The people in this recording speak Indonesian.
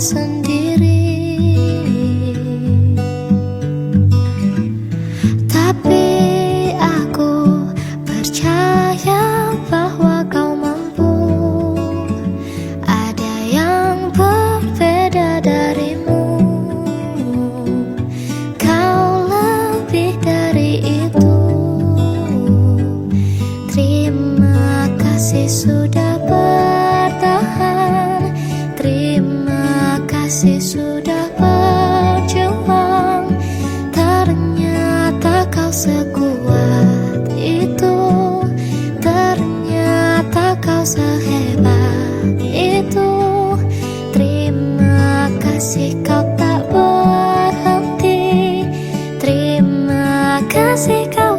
sendiri. Tapi aku percaya bahwa kau mampu. Ada yang berbeda darimu. Kau lebih dari itu. Terima kasih sudah bertahan. Terima kasih sudah berjuang. Ternyata kau sekuat itu. Ternyata kau sehebat itu. Terima kasih kau tak berhenti. Terima kasih kau